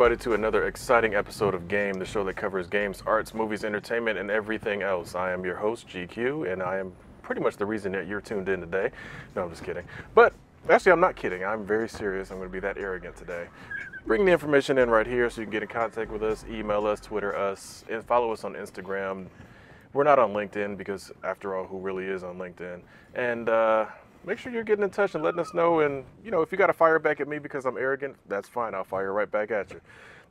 everybody to another exciting episode of Game, the show that covers games, arts, movies, entertainment, and everything else. I am your host, GQ, and I am pretty much the reason that you're tuned in today. No, I'm just kidding. But actually, I'm not kidding. I'm very serious. I'm going to be that arrogant today. Bring the information in right here so you can get in contact with us, email us, Twitter us, and follow us on Instagram. We're not on LinkedIn because, after all, who really is on LinkedIn? And make sure you're getting in touch and letting us know. And, you know, if you got to fire back at me because I'm arrogant, that's fine. I'll fire right back at you.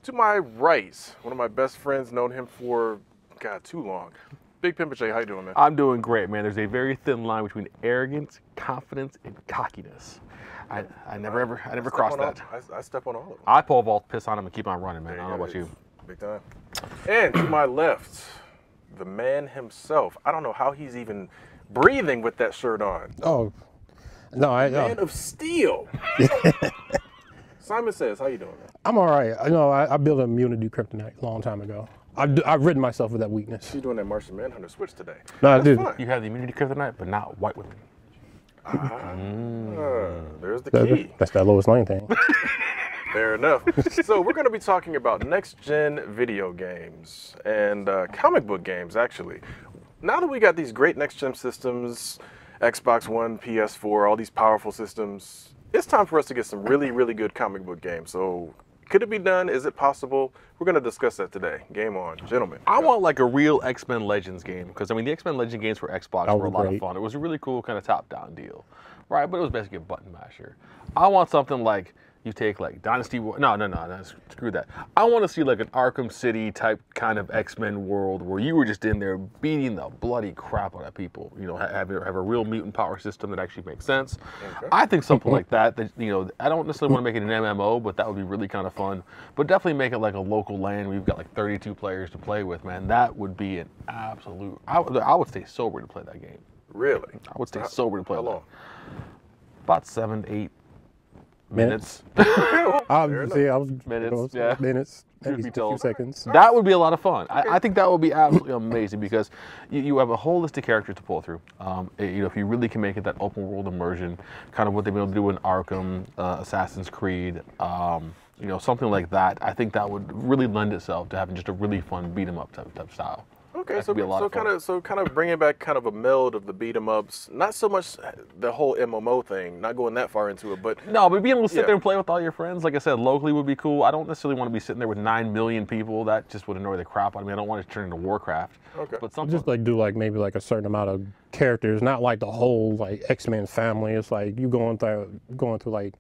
To my right, one of my best friends, known him for, God, too long. Big Pimpa J, how you doing, man? I'm doing great, man. There's a very thin line between arrogance, confidence, and cockiness. I never crossed that. I step on all of them. I pull vault, piss on him, and keep on running, man. I don't know about you. Big time. And to my left, the man himself. I don't know how he's even breathing with that shirt on. Oh, no, Man of Steel. Simon Says, how you doing, man? I'm all right. I built an immunity to kryptonite a long time ago. I've ridden myself with that weakness. You're doing that Martian Manhunter switch today. No, I did. You have the immunity to kryptonite, but not white women. There's the key. That's that Lois Lane thing. Fair enough. So we're going to be talking about next-gen video games and comic book games, actually. Now that we got these great next-gen systems, Xbox One, PS4, all these powerful systems, it's time for us to get some really, really good comic book games. So could it be done? Is it possible? We're going to discuss that today. Game on, gentlemen. I want like a real XMen Legends game because, I mean, the XMen Legends games for Xbox were a lot of fun. It was a really cool kind of top-down deal, right? But it was basically a button masher. I want something like you take like Dynasty War. No, screw that. I want to see like an Arkham City type kind of X-Men world where you were just in there beating the bloody crap out of people. You know, have a real mutant power system that actually makes sense. Okay. I think something like that, you know, I don't necessarily want to make it an MMO, but that would be really kind of fun. But definitely make it like a local land where you've got like 32 players to play with, man. That would be an absolute, I would stay sober to play that game. Really? I would stay sober to play that. How long? About 7 to 8 minutes. Minutes, yeah. Minutes, maybe a few seconds. That would be a lot of fun. I think that would be absolutely amazing because you have a holistic character to pull through. You know, if you really can make it that open world immersion, kind of what they've been able to do in Arkham, Assassin's Creed, you know, something like that, I think that would really lend itself to having just a really fun beat 'em up type style. Okay, so kind of bringing back kind of a meld of the beat 'em ups. Not so much the whole MMO thing. Not going that far into it, but no, but being able to sit there and play with all your friends, like I said, locally would be cool. I don't necessarily want to be sitting there with 9 million people. That just would annoy the crap out of me. I don't want it to turn into Warcraft. Okay, but something just like do like maybe like a certain amount of characters, not like the whole like X-Men family. It's like you going through like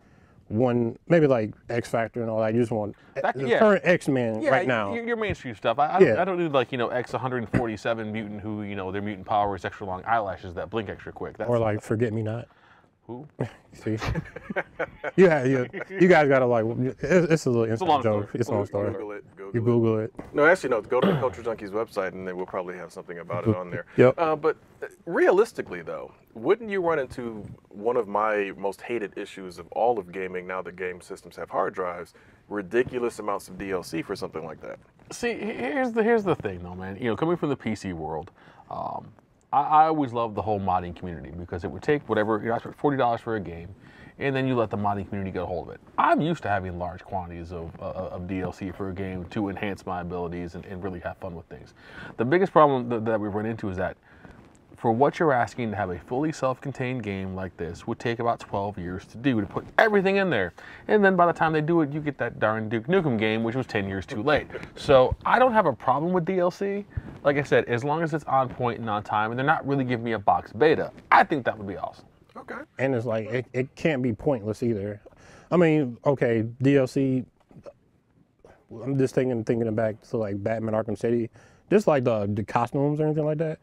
one, maybe like X Factor and all that. You just want the current X-Men right now. Your mainstream stuff. I don't need like, you know, X 147 mutant who, you know, their mutant power is extra long eyelashes that blink extra quick. Or like Forget Me Not. Who? See, you guys gotta like. It's a little inside joke. It's a long story. You Google it. No, actually, no. Go to the Culture Junkies website, and they will probably have something about it on there. Yep. But realistically, though, wouldn't you run into one of my most hated issues of all of gaming now that game systems have hard drives? Ridiculous amounts of DLC for something like that. See, here's the thing, though, man. You know, coming from the PC world. I always loved the whole modding community because it would take whatever, you know, I spent $40 for a game, and then you let the modding community get a hold of it. I'm used to having large quantities of DLC for a game to enhance my abilities and really have fun with things. The biggest problem that we run into is that for what you're asking to have a fully self-contained game like this would take about 12 years to do, to put everything in there. And then by the time they do it, you get that darn Duke Nukem game, which was 10 years too late. So I don't have a problem with DLC. Like I said, as long as it's on point and on time, and they're not really giving me a box beta, I think that would be awesome. Okay. And it's like, it can't be pointless either. I mean, okay, DLC, I'm just thinking back to like Batman Arkham City, just like the costumes or anything like that.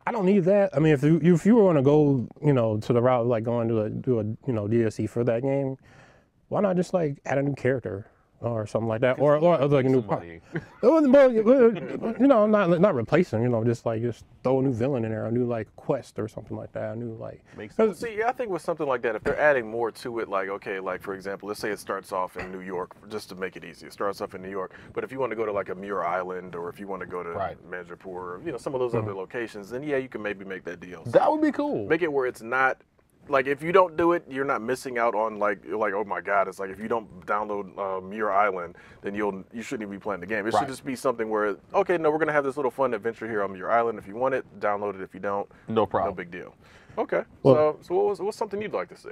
I don't need that. I mean, if you were going to go, you know, to the route of like going to do a you know DLC for that game, why not just like add a new character or something like that, or like a new part? You know, not replacing. You know, just throw a new villain in there, a new like quest or something like that. A new like. See, I think with something like that, if they're adding more to it, like okay, like for example, let's say it starts off in New York, just to make it easy. It starts off in New York, but if you want to go to like a Muir Island, or if you want to go to Manjapur, or you know some of those other locations, then yeah, you can maybe make that deal. That would be cool. Make it where it's not like if you don't do it, you're not missing out on like oh my God, it's like if you don't download Muir Island, then you shouldn't even be playing the game. It should just be something where, okay, no, we're gonna have this little fun adventure here on Muir Island. If you want it, download it. If you don't, no problem, no big deal. Okay, Well, so what's something you'd like to see?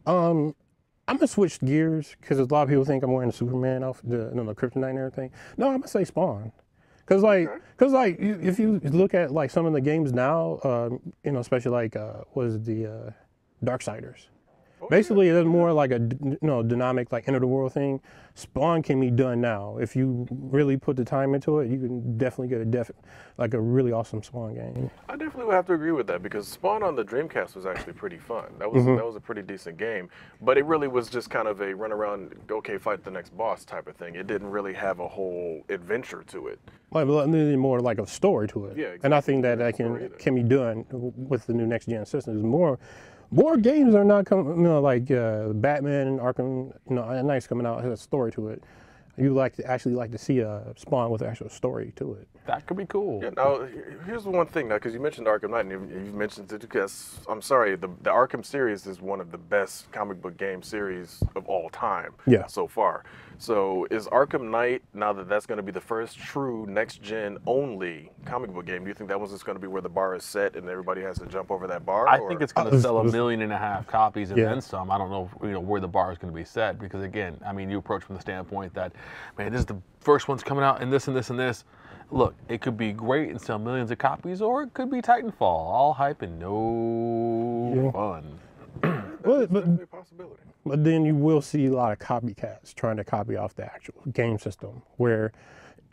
I'm gonna switch gears because a lot of people think I'm wearing the Superman outfit, the kryptonite and everything. No, I'm gonna say Spawn. Cause if you look at like some of the games now, especially like was the Darksiders. Basically, it's more like a dynamic like end of the world thing. Spawn can be done now. If you really put the time into it, you can definitely get a really awesome Spawn game. I definitely would have to agree with that because Spawn on the Dreamcast was actually pretty fun. That was a pretty decent game, but it really was just kind of a run around, okay, fight the next boss type of thing. It didn't really have a whole adventure to it. Like more like a story to it. Yeah, exactly. And I think that can be done with the new next gen systems. More games are not coming, like Batman and Arkham Knight's coming out, has a story to it. You actually like to see a Spawn with an actual story to it. That could be cool. Yeah, now, here's the one thing now, because you mentioned Arkham Knight, and you mentioned it because, I'm sorry, the Arkham series is one of the best comic book game series of all time so far. So is Arkham Knight, now that that's going to be the first true next-gen only comic book game, do you think that one's just going to be where the bar is set and everybody has to jump over that bar? I think it's going to sell 1.5 million copies and then some. I don't know where the bar is going to be set because, again, I mean, you approach from the standpoint that, man, this is the first one's coming out and this and this and this. Look, it could be great and sell millions of copies, or it could be Titanfall, all hype and no fun. That's definitely a possibility. But then you will see a lot of copycats trying to copy off the actual game system. Where,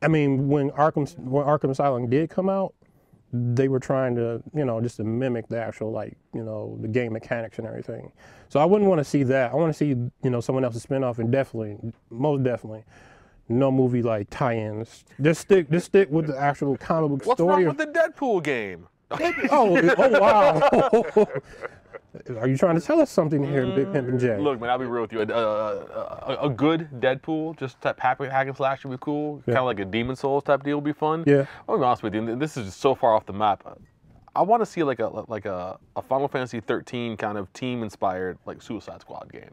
I mean, when Arkham Asylum did come out, they were trying to, just to mimic the actual, the game mechanics and everything. So I wouldn't want to see that. I want to see, someone else's spinoff, and most definitely, no movie like tie-ins. Just stick with the actual comic book What's story. What's wrong with the Deadpool game? Oh wow! Are you trying to tell us something here, Big Pimp and Jay? Look, man, I'll be real with you. A good Deadpool, just type hack and slash would be cool. Kind of like a Demon Souls type deal would be fun. Yeah. I'll be honest with you. This is just so far off the map. I want to see like a Final Fantasy 13 kind of team-inspired like Suicide Squad game.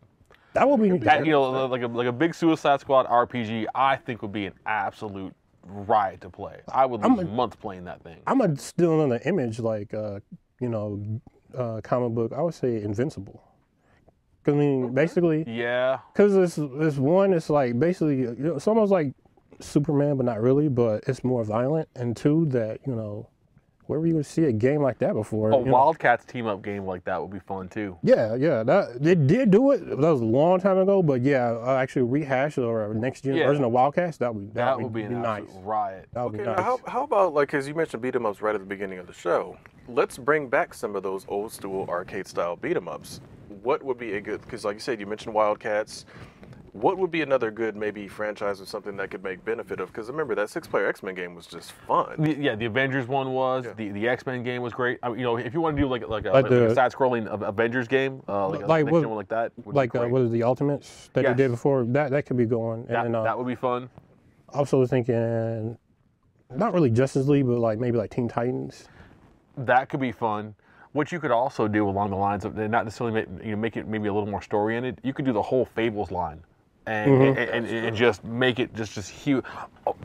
That would be like a big Suicide Squad RPG. I think would be an absolute riot to play. I would lose months playing that thing. I'm still on the image comic book. I would say Invincible. I mean, basically. Yeah. Because this one, it's like basically, it's almost like Superman, but not really. But it's more violent. And two, that where were you going to see a game like that before? A WildC.A.T.S team up game like that would be fun too. Yeah. They did do it. That was a long time ago. But yeah, actually rehash or a next gen version of WildC.A.T.S. That would be an nice. Absolute riot. That would be nice. Now how about because you mentioned beat 'em ups right at the beginning of the show? Let's bring back some of those old school arcade style beat 'em ups. What would be a good? Because like you said, you mentioned WildC.A.T.S. What would be another good maybe franchise or something that could make benefit of? Because remember that 6-player X-Men game was just fun. The Avengers one was. Yeah. The X-Men game was great. I mean, if you want to do like a side-scrolling Avengers game, like one like that, what is the Ultimates that they did before? That could be going. That would be fun. Also thinking, not really Justice League, but maybe like Teen Titans. That could be fun. What you could also do along the lines of not necessarily make it maybe a little more story in it. You could do the whole Fables line. And just make it just huge,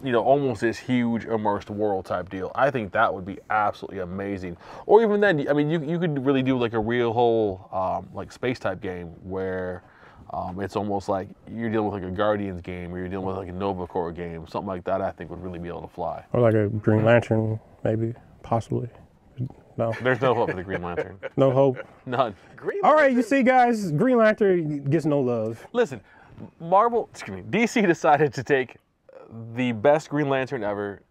almost this huge immersed world type deal. I think that would be absolutely amazing. Or even then, I mean, you could really do like a real whole like space type game where it's almost like you're dealing with like a Guardians game or you're dealing with like a Nova Corps game, something like that. I think would really be able to fly. Or like a Green Lantern, maybe, possibly. No. There's no hope for the Green Lantern. No hope. None. All right, you see, guys, Green Lantern gets no love. Listen. DC decided to take the best Green Lantern ever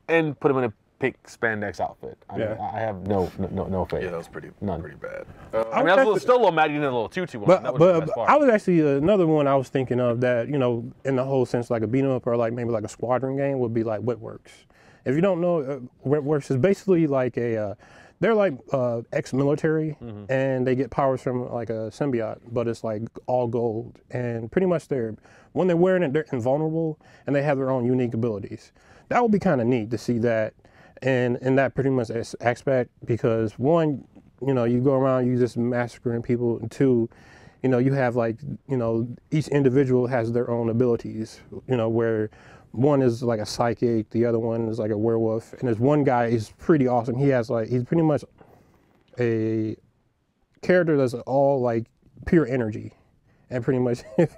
and put him in a pink spandex outfit. I mean, I have no faith. Yeah, that was pretty bad. I mean, I was still a little mad you did a little tutu one. But I was actually another one I was thinking of that, in the whole sense, like a beat 'em up or like maybe like a squadron game would be like Whitworks. If you don't know, Whitworks is basically like they're like ex-military, and they get powers from like a symbiote, but it's like all gold. And pretty much when they're wearing it, they're invulnerable, and they have their own unique abilities. That would be kind of neat to see that, and in that pretty much aspect, because one, you go around, you just massacring people. And two, you have like, each individual has their own abilities, where one is like a psychic, the other one is like a werewolf. And there's one guy, he's pretty awesome. He's pretty much a character that's all like pure energy. And pretty much, the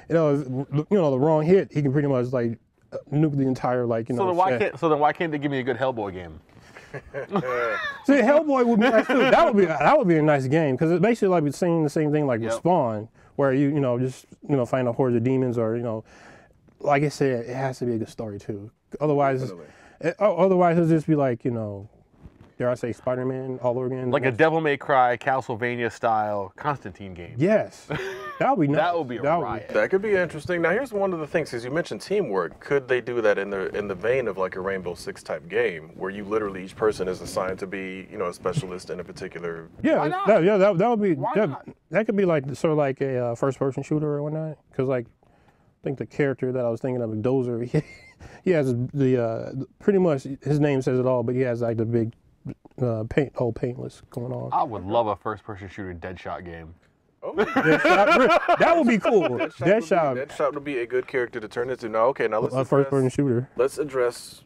wrong hit, he can pretty much like nuke the entire like, So then why can't they give me a good Hellboy game? See, Hellboy would be nice too. That would be a nice game because it's basically like saying the same thing like with Spawn, where you just find a horde of demons, or like I said, it has to be a good story too. Otherwise, it'll just be like dare I say Spider-Man all over again? Like a Devil May Cry, Castlevania style Constantine game. Yes, that would be nice. That would be a riot. That could be interesting. Now, here's one of the things, because you mentioned teamwork. Could they do that in the vein of like a Rainbow Six type game, where you literally each person is assigned to be a specialist in a particular? Yeah, Why not? that would be. Why not? That could be like sort of like a first-person shooter or whatnot. Because like, I think the character that I was thinking of, Dozer, he has the pretty much his name says it all, but he has like the big paintless going on. I would love a first-person shooter Deadshot game. Oh, that would be cool. Deadshot would be a good character to turn into. Now, okay, now a first-person shooter. Let's address.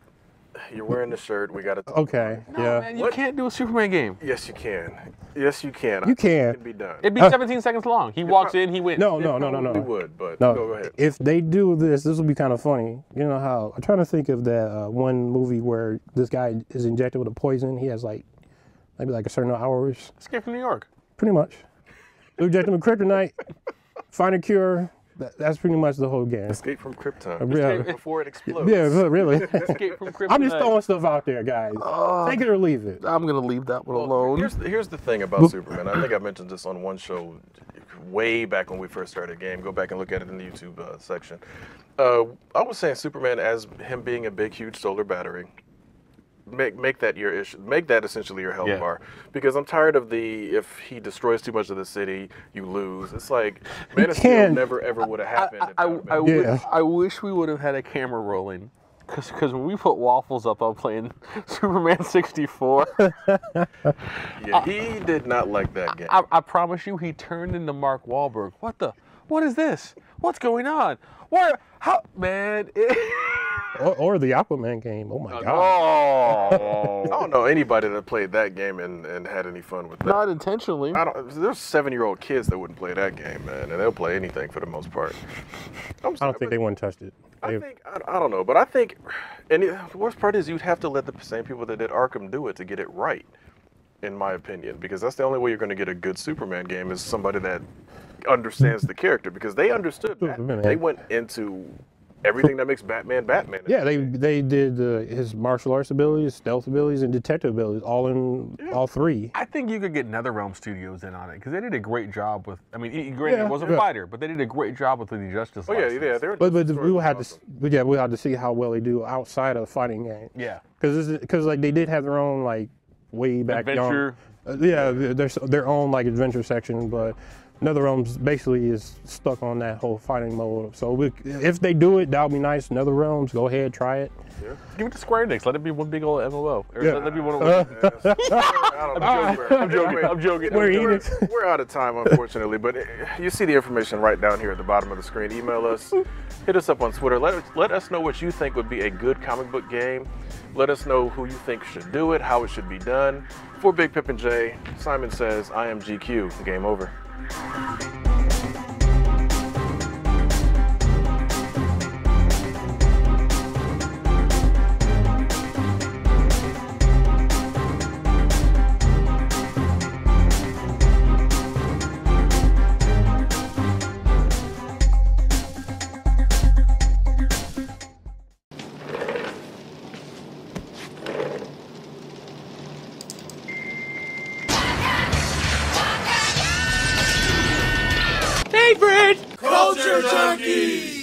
You're wearing the shirt. We got to. Okay. No, yeah. man, you can't do a Superman game. Yes, you can. Yes, you can. You can. It can be done. It'd be 17 seconds long. He walks in, he wins. No. We would, but No. go ahead. If they do this will be kind of funny. You know how I'm trying to think of that one movie where this guy is injected with a poison. He has like maybe like a certain hours. Escape from New York. Pretty much. Inject him with kryptonite. Find a cure. That's pretty much the whole game. Escape from Krypton. Yeah. Before it explodes. Yeah, really. Escape from Krypton. I'm just throwing stuff out there, guys. Take it or leave it. I'm going to leave that one alone. Here's the thing about Superman. I think I mentioned this on one show way back when we first started the game. Go back and look at it in the YouTube section. I was saying Superman as him being a big, huge solar battery. Make that your issue. Make that essentially your health bar, because I'm tired of if he destroys too much of the city, you lose. It's like Man of Steel never ever would have happened. I wish we would have had a camera rolling, because when we put Waffles up on playing Superman 64, yeah, he did not like that game. I promise you, he turned into Mark Wahlberg. What is this? What's going on? How, man? Or the Aquaman game. Oh my God. Oh. I don't know anybody that played that game and had any fun with that. Not intentionally. There's 7-year-old kids that wouldn't play that game, man, and they'll play anything for the most part. I don't think they wouldn't touch it. I don't know, but I think, and the worst part is you'd have to let the same people that did Arkham do it to get it right, in my opinion, because that's the only way you're going to get a good Superman game is somebody that understands the character, because they understood Batman. They went into everything that makes Batman Batman. Yeah, they did his martial arts abilities, stealth abilities, and detective abilities, all three. I think you could get NetherRealm Studios in on it, because they did a great job with. I mean, granted, it was a fighter, but they did a great job with the Justice. But we'll have to see how well they do outside of the fighting game. Yeah, because like they did have their own like way back adventure. There's their own like adventure section, but NetherRealms basically is stuck on that whole fighting mode. So if they do it, that'll be nice. NetherRealms, go ahead, try it. Yeah. Give it to Square Enix. Let it be one big old MMO. Or let it be one I'm joking. We're out of time, unfortunately, but you see the information right down here at the bottom of the screen. Email us, hit us up on Twitter. Let us know what you think would be a good comic book game. Let us know who you think should do it, how it should be done. For Big Pip and Jay, Simon says, I am GQ. Game over. Culture Junkies!